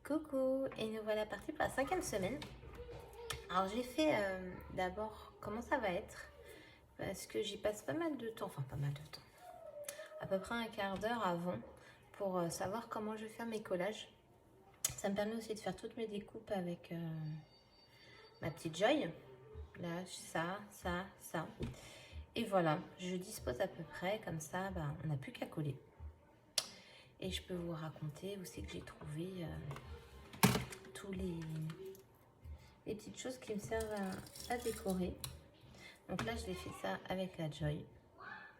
Coucou, et nous voilà partis pour la 5e semaine. Alors j'ai fait d'abord comment ça va être, parce que j'y passe pas mal de temps, à peu près un quart d'heure avant pour savoir comment je vais faire mes collages. Ça me permet aussi de faire toutes mes découpes avec ma petite Joy. Là, ça. Et voilà, je dispose à peu près, comme ça, on n'a plus qu'à coller. Et je peux vous raconter où c'est que j'ai trouvé tous les petites choses qui me servent à décorer. Donc là, je l'ai fait ça avec la Joy.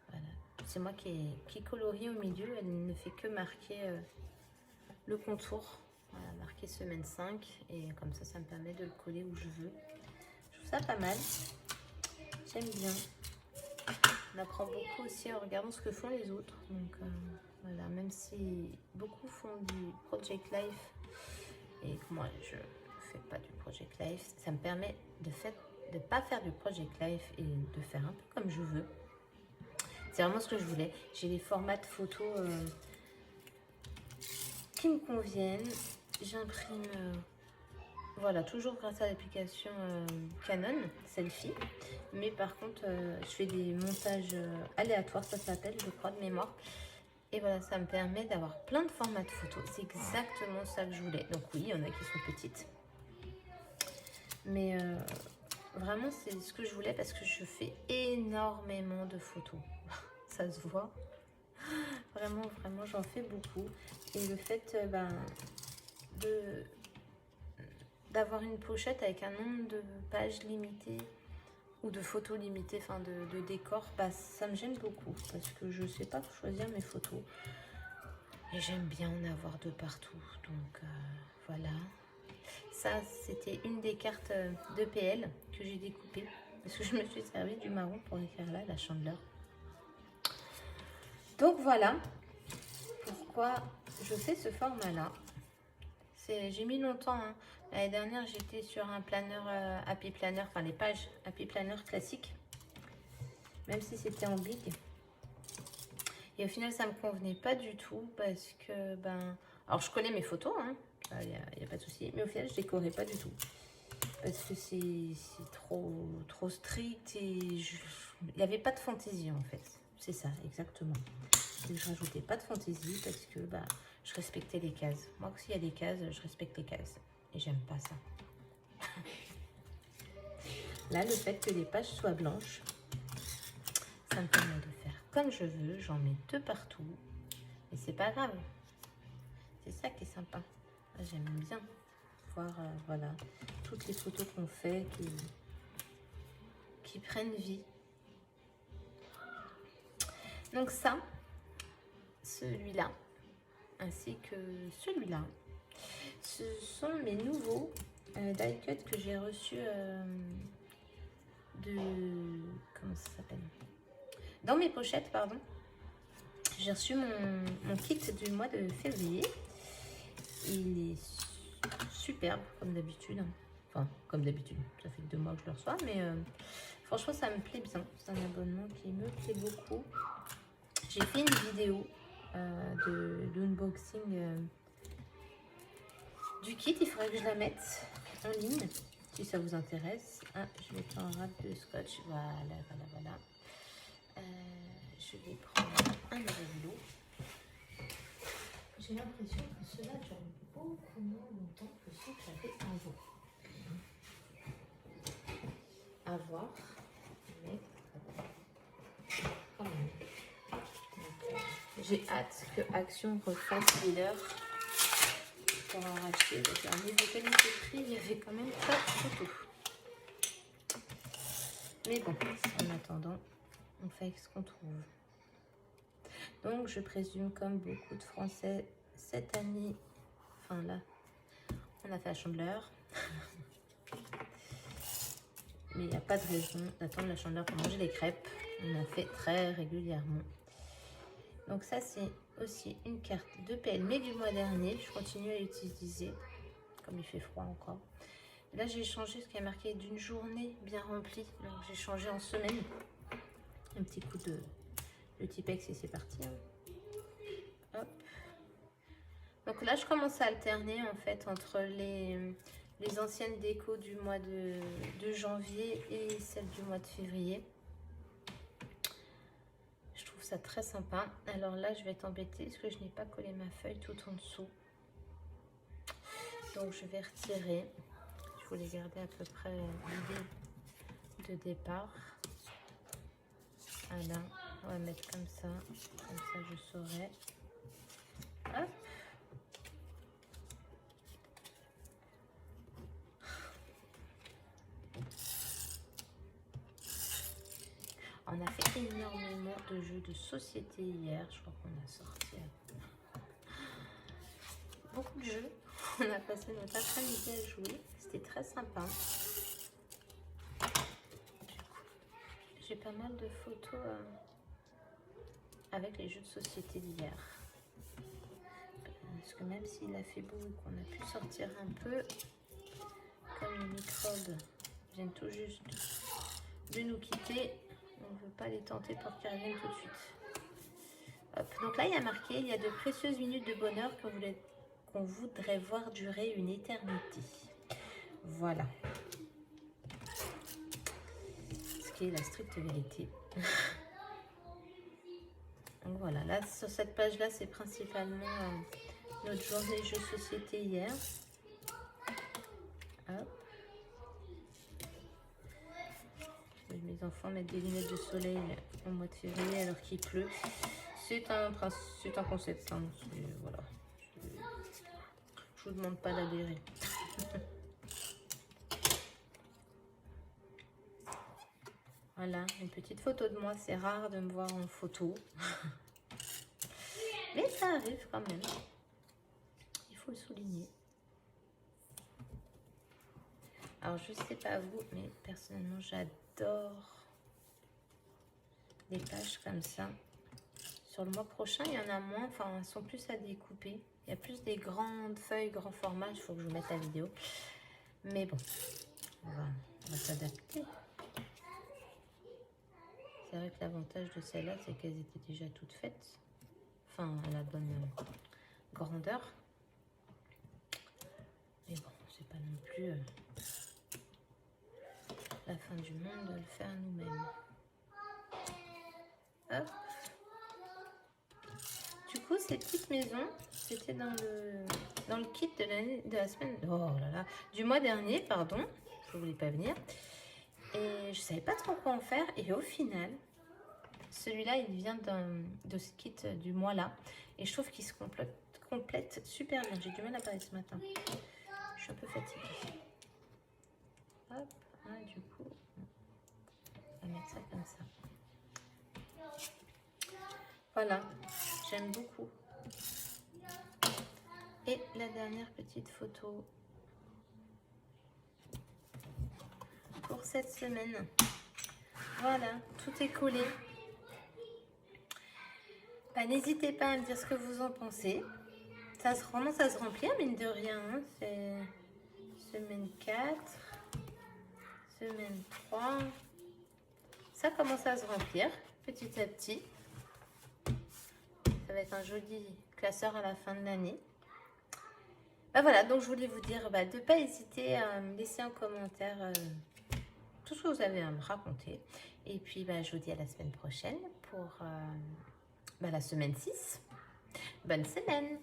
Voilà. C'est moi qui colorie au milieu. Elle ne fait que marquer le contour. Voilà, marquer semaine 5. Et comme ça me permet de le coller où je veux. Je trouve ça pas mal. J'aime bien. On apprend beaucoup aussi en regardant ce que font les autres. Donc voilà, même si beaucoup font du Project Life et que moi je ne fais pas du Project Life, ça me permet de pas faire du Project Life et de faire un peu comme je veux. C'est vraiment ce que je voulais. J'ai les formats de photos qui me conviennent. J'imprime, voilà, toujours grâce à l'application Canon Selfie. Mais par contre, je fais des montages aléatoires, ça s'appelle, je crois, de mémoire. Et voilà, ça me permet d'avoir plein de formats de photos. C'est exactement ça que je voulais. Donc oui, il y en a qui sont petites. Mais vraiment, c'est ce que je voulais parce que je fais énormément de photos. Ça se voit. Vraiment, j'en fais beaucoup. Et le fait d'avoir une pochette avec un nombre de pages limitées ou de photos limitées, enfin de décors, ça me gêne beaucoup parce que je sais pas choisir mes photos. Et j'aime bien en avoir de partout. Donc voilà. Ça, c'était une des cartes de PL que j'ai découpées. Parce que je me suis servi du marron pour écrire là, la chandeleur. Donc voilà pourquoi je fais ce format-là. J'ai mis longtemps. Hein. L'année dernière, j'étais sur un planeur Happy Planner, enfin les pages Happy Planner classiques. Même si c'était en big. Et au final, ça ne me convenait pas du tout parce que, alors je collais mes photos, hein. Il n'y a pas de souci. Mais au final, je décorais pas du tout. Parce que c'est trop strict et il n'y avait pas de fantaisie en fait. C'est ça, exactement. Et je rajoutais pas de fantaisie parce que je respectais les cases. Moi, s'il y a des cases, je respecte les cases. Et j'aime pas ça. Là, le fait que les pages soient blanches, ça me permet de faire comme je veux. J'en mets de partout. Et c'est pas grave. C'est ça qui est sympa. J'aime bien voir voilà, toutes les photos qu'on fait qui prennent vie. Donc ça, celui-là, ainsi que celui-là, ce sont mes nouveaux die cut que j'ai reçus comment ça s'appelle, dans mes pochettes, pardon. J'ai reçu mon kit du mois de février. Il est superbe comme d'habitude. Enfin, comme d'habitude, ça fait 2 mois que je le reçois, mais franchement, ça me plaît bien. C'est un abonnement qui me plaît beaucoup. J'ai fait une vidéo d'unboxing du kit. Il faudrait que je la mette en ligne si ça vous intéresse. Ah, je vais mettre un wrap de scotch. Voilà. Je vais prendre un stylo. J'ai l'impression que cela dure beaucoup moins longtemps que ce que j'avais avant. À voir, mais quand même. J'ai hâte que Action refasse les leurs pour en racheter. Donc, en niveau qualité-prix, il y avait quand même pas de photo. Mais bon, en attendant, on fait avec ce qu'on trouve. Donc, je présume, comme beaucoup de Français, cette année, enfin là, on a fait la chandeleur. Mais il n'y a pas de raison d'attendre la chandeleur pour manger les crêpes. On en fait très régulièrement. Donc ça, c'est aussi une carte de PL, mais du mois dernier. Je continue à l'utiliser, comme il fait froid encore. Là, j'ai changé ce qui est marqué d'une journée bien remplie. Donc, j'ai changé en semaine. Un petit coup de Tipex et c'est parti. Hein. Hop. Donc là, je commence à alterner en fait entre les anciennes décos du mois de janvier et celles du mois de février. Je trouve ça très sympa. Alors là, je vais t'embêter parce que je n'ai pas collé ma feuille tout en dessous. Donc je vais retirer. Je voulais garder à peu près l'idée de départ. Voilà, on va mettre comme ça je saurai. Hop. On a fait énormément de jeux de société hier. Je crois qu'on a sorti beaucoup de jeux. On a passé notre après-midi à jouer. C'était très sympa. J'ai pas mal de photos avec les jeux de société d'hier. Parce que même s'il a fait beau et qu'on a pu sortir un peu, comme les microbes viennent tout juste de nous quitter, on ne veut pas les tenter pour qu'ils reviennent tout de suite. Hop. Donc là, il y a marqué, il y a de précieuses minutes de bonheur qu'on voudrait voir durer une éternité. Voilà. Ce qui est la stricte vérité. Donc voilà, là, sur cette page-là, c'est principalement notre journée jeux société hier. Hop. Mes enfants mettent des lunettes de soleil au mois de février alors qu'il pleut. C'est un concept. Hein. Voilà. Je vous demande pas d'adhérer. Voilà, une petite photo de moi. C'est rare de me voir en photo. Mais ça arrive quand même. Il faut le souligner. Alors, je sais pas vous, mais personnellement, j'adore des pages comme ça. Sur le mois prochain, il y en a moins. Enfin, elles sont plus à découper. Il y a plus des grandes feuilles, grand format. Il faut que je vous mette la vidéo. Mais bon, on va s'adapter. C'est vrai que l'avantage de celle-là, c'est qu'elles étaient déjà toutes faites. Enfin, à la bonne grandeur. Mais bon, c'est pas non plus la fin du monde de le faire nous-mêmes. Hop. Du coup, ces petites maisons, c'était dans le kit de la semaine, oh là là, du mois dernier, pardon. Je voulais pas venir. Et je savais pas trop quoi en faire. Et au final, celui-là, il vient de ce kit du mois là. Et je trouve qu'il se complète super bien. J'ai du mal à parler ce matin. Je suis un peu fatiguée. Hop, ah, du coup, on va mettre ça comme ça. Voilà, j'aime beaucoup. Et la dernière petite photo pour cette semaine. Voilà, tout est collé. Bah, n'hésitez pas à me dire ce que vous en pensez. Ça commence à se remplir, mine de rien. Hein. C'est semaine 4, semaine 3. Ça commence à se remplir petit à petit. Ça va être un joli classeur à la fin de l'année. Bah voilà, donc je voulais vous dire de ne pas hésiter à me laisser en commentaire tout ce que vous avez à me raconter. Et puis je vous dis à la semaine prochaine pour la semaine 6. Bonne semaine!